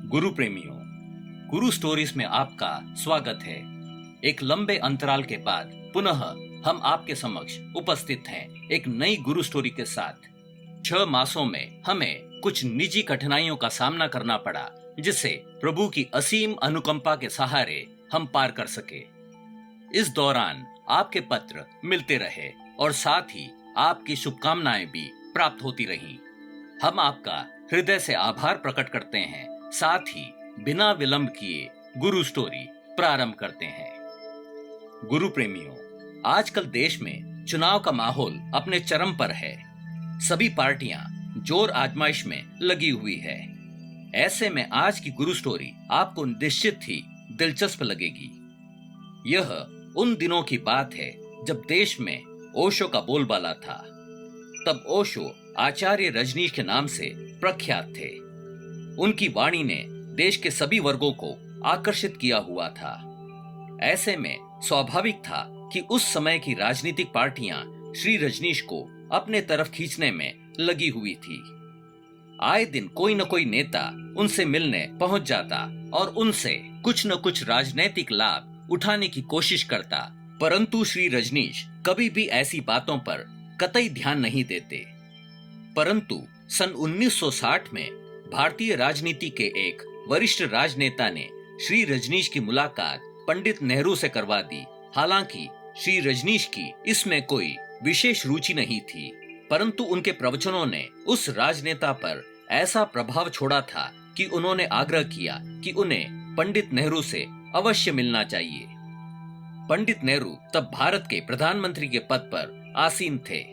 गुरु प्रेमियों, गुरु स्टोरीज में आपका स्वागत है। एक लंबे अंतराल के बाद पुनः हम आपके समक्ष उपस्थित हैं एक नई गुरु स्टोरी के साथ। 6 मासों में हमें कुछ निजी कठिनाइयों का सामना करना पड़ा, जिसे प्रभु की असीम अनुकंपा के सहारे हम पार कर सके। इस दौरान आपके पत्र मिलते रहे और साथ ही आपकी शुभकामनाएं भी प्राप्त होती रहीं। हम आपका हृदय से आभार प्रकट करते हैं। साथ ही बिना विलंब किए गुरु स्टोरी प्रारंभ करते हैं। गुरु प्रेमियों, आजकल देश में चुनाव का माहौल अपने चरम पर है। सभी पार्टियां जोर आजमाइश में लगी हुई है। ऐसे में आज की गुरु स्टोरी आपको निश्चित ही दिलचस्प लगेगी। यह उन दिनों की बात है जब देश में ओशो का बोलबाला था। तब ओशो आचार्य रजनीश के नाम से प्रख्यात थे। उनकी वाणी ने देश के सभी वर्गों को आकर्षित किया हुआ था। ऐसे में स्वाभाविक था कि उस समय की राजनीतिक पार्टियां श्री रजनीश को अपने तरफ खींचने में लगी हुई थी। आए दिन कोई न कोई नेता उनसे मिलने पहुंच जाता और उनसे कुछ न कुछ राजनीतिक लाभ उठाने की कोशिश करता, परंतु श्री रजनीश कभी भी ऐसी बातों पर कतई ध्यान नहीं देते। परंतु सन 1960 में भारतीय राजनीति के एक वरिष्ठ राजनेता ने श्री रजनीश की मुलाकात पंडित नेहरू से करवा दी। हालांकि श्री रजनीश की इसमें कोई विशेष रुचि नहीं थी, परंतु उनके प्रवचनों ने उस राजनेता पर ऐसा प्रभाव छोड़ा था कि उन्होंने आग्रह किया कि उन्हें पंडित नेहरू से अवश्य मिलना चाहिए। पंडित नेहरू तब भारत के प्रधानमंत्री के पद पर आसीन थे।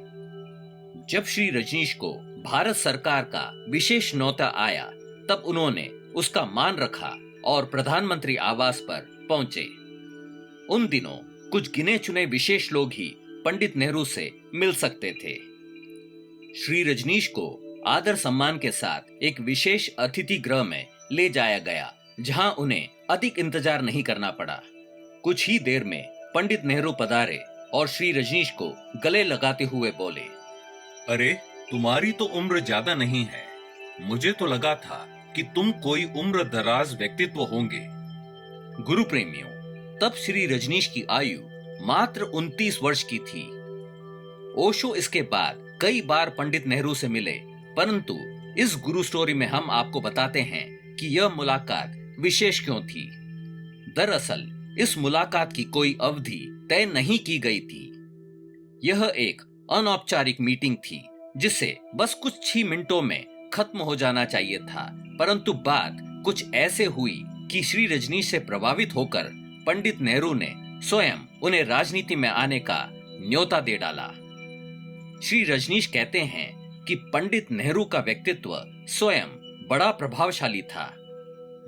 जब श्री रजनीश को भारत सरकार का विशेष न्योता आया, तब उन्होंने उसका मान रखा और प्रधानमंत्री आवास पर पहुंचे। उन दिनों कुछ गिने चुने विशेष लोग ही पंडित नेहरू से मिल सकते थे। श्री रजनीश को आदर सम्मान के साथ एक विशेष अतिथि गृह में ले जाया गया, जहां उन्हें अधिक इंतजार नहीं करना पड़ा। कुछ ही देर में पंडित नेहरू पधारे और श्री रजनीश को गले लगाते हुए बोले, अरे, तुम्हारी तो उम्र ज्यादा नहीं है। मुझे तो लगा था कि तुम कोई उम्र दराज व्यक्तित्व होंगे। गुरु प्रेमियों, तब श्री रजनीश की आयु मात्र 29 वर्ष की थी। ओशो इसके बाद कई बार पंडित नेहरू से मिले, परंतु इस गुरु स्टोरी में हम आपको बताते हैं कि यह मुलाकात विशेष क्यों थी। दरअसल इस मुलाकात की कोई अवधि तय नहीं की गई थी। यह एक अनौपचारिक मीटिंग थी जिसे बस कुछ ही मिनटों में खत्म हो जाना चाहिए था, परंतु बात कुछ ऐसे हुई कि श्री रजनीश से प्रभावित होकर पंडित नेहरू ने स्वयं उन्हें राजनीति में आने का न्योता दे डाला। श्री रजनीश कहते हैं कि पंडित नेहरू का व्यक्तित्व स्वयं बड़ा प्रभावशाली था।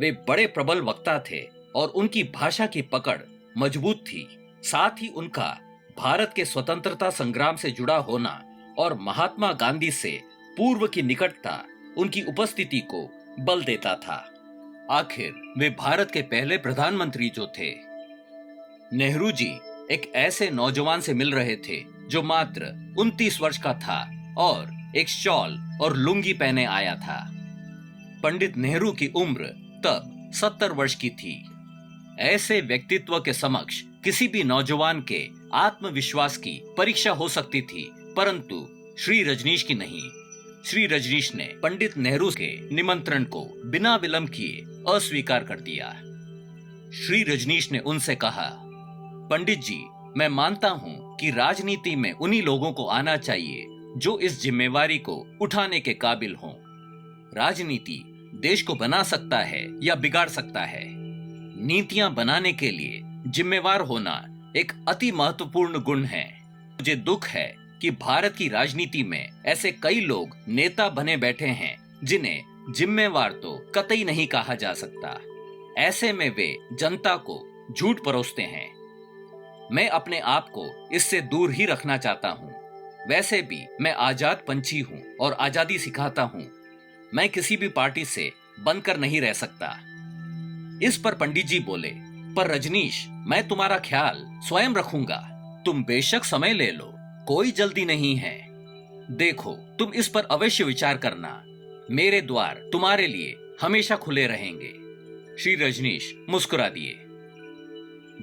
वे बड़े प्रबल वक्ता थे और उनकी भाषा की पकड़ मजबूत थी। साथ ही उनका भारत के स्वतंत्रता संग्राम से जुड़ा होना और महात्मा गांधी से पूर्व की निकटता उनकी उपस्थिति को बल देता था। आखिर वे भारत के पहले प्रधानमंत्री जो थे। नेहरू जी एक ऐसे नौजवान से मिल रहे थे जो मात्र 29 वर्ष का था और एक शॉल और लुंगी पहने आया था। पंडित नेहरू की उम्र तब 70 वर्ष की थी। ऐसे व्यक्तित्व के समक्ष किसी भी नौजवान के आत्मविश्वास की परीक्षा हो सकती थी, परंतु श्री रजनीश की नहीं। श्री रजनीश ने पंडित नेहरू के निमंत्रण को बिना विलंब किए अस्वीकार कर दिया। श्री रजनीश ने उनसे कहा, पंडित जी, मैं मानता हूँ कि राजनीति में उन्हीं लोगों को आना चाहिए जो इस जिम्मेवारी को उठाने के काबिल हों। राजनीति देश को बना सकता है या बिगाड़ सकता है। नीतियां बनाने के लिए जिम्मेवार होना एक अति महत्वपूर्ण गुण है। मुझे दुख है कि भारत की राजनीति में ऐसे कई लोग नेता बने बैठे हैं जिन्हें जिम्मेवार तो कतई नहीं कहा जा सकता। ऐसे में वे जनता को झूठ परोसते हैं। मैं अपने आप को इससे दूर ही रखना चाहता हूँ। वैसे भी मैं आजाद पंछी हूँ और आजादी सिखाता हूँ। मैं किसी भी पार्टी से बनकर नहीं रह सकता। इस पर पंडित जी बोले, पर रजनीश, मैं तुम्हारा ख्याल स्वयं रखूंगा। तुम बेशक समय ले लो, कोई जल्दी नहीं है। देखो, तुम इस पर अवश्य विचार करना। मेरे द्वार तुम्हारे लिए हमेशा खुले रहेंगे। श्री रजनीश मुस्कुरा दिए।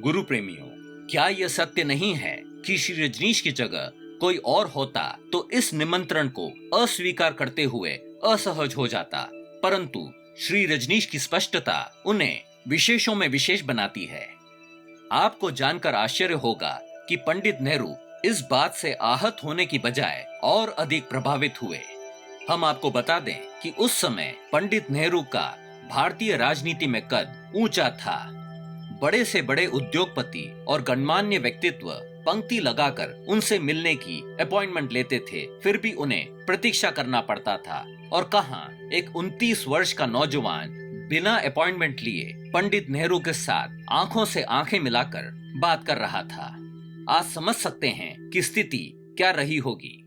गुरु प्रेमियों, क्या यह सत्य नहीं है कि श्री रजनीश की जगह कोई और होता तो इस निमंत्रण को अस्वीकार करते हुए असहज हो जाता, परंतु श्री रजनीश की स्पष्टता उन्हें विशेषों में विशेष बनाती है। आपको जानकर आश्चर्य होगा कि पंडित नेहरू इस बात से आहत होने की बजाय और अधिक प्रभावित हुए। हम आपको बता दें कि उस समय पंडित नेहरू का भारतीय राजनीति में कद ऊंचा था। बड़े से बड़े उद्योगपति और गणमान्य व्यक्तित्व पंक्ति लगाकर उनसे मिलने की अपॉइंटमेंट लेते थे, फिर भी उन्हें प्रतीक्षा करना पड़ता था। और कहां एक 29 वर्ष का नौजवान बिना अपॉइंटमेंट लिए पंडित नेहरू के साथ आंखों से आंखें मिलाकर बात कर रहा था। आज समझ सकते हैं कि स्थिति क्या रही होगी।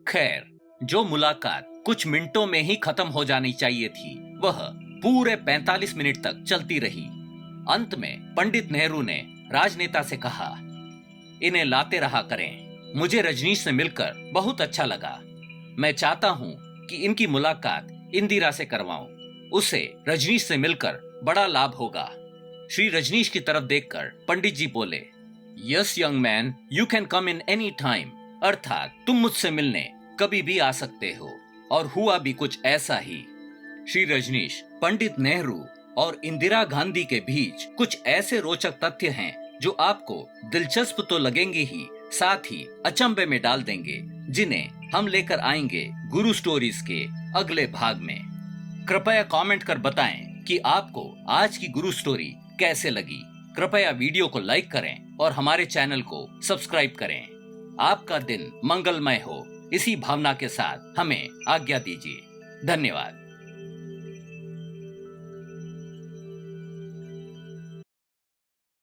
खैर, जो मुलाकात कुछ मिनटों में ही खत्म हो जानी चाहिए थी, वह पूरे 45 मिनट तक चलती रही। अंत में पंडित नेहरू ने राजनेता से कहा, इन्हें लाते रहा करें। मुझे रजनीश से मिलकर बहुत अच्छा लगा। मैं चाहता हूं कि इनकी मुलाकात इंदिरा से करवाऊं। उसे रजनीश से मिलकर बड़ा लाभ होगा। श्री रजनीश की तरफ देखकर पंडित जी बोले, yes young man, you can come in any time. अर्थात तुम मुझसे मिलने कभी भी आ सकते हो। और हुआ भी कुछ ऐसा ही। श्री रजनीश, पंडित नेहरू और इंदिरा गांधी के बीच कुछ ऐसे रोचक तथ्य हैं जो आपको दिलचस्प तो लगेंगे ही, साथ ही अचंभे में डाल देंगे, जिन्हें हम लेकर आएंगे गुरु स्टोरीज के अगले भाग में। कृपया कमेंट कर बताएं कि आपको आज की गुरु स्टोरी कैसे लगी। कृपया वीडियो को लाइक करें और हमारे चैनल को सब्सक्राइब करें। आपका दिन मंगलमय हो, इसी भावना के साथ हमें आज्ञा दीजिए। धन्यवाद।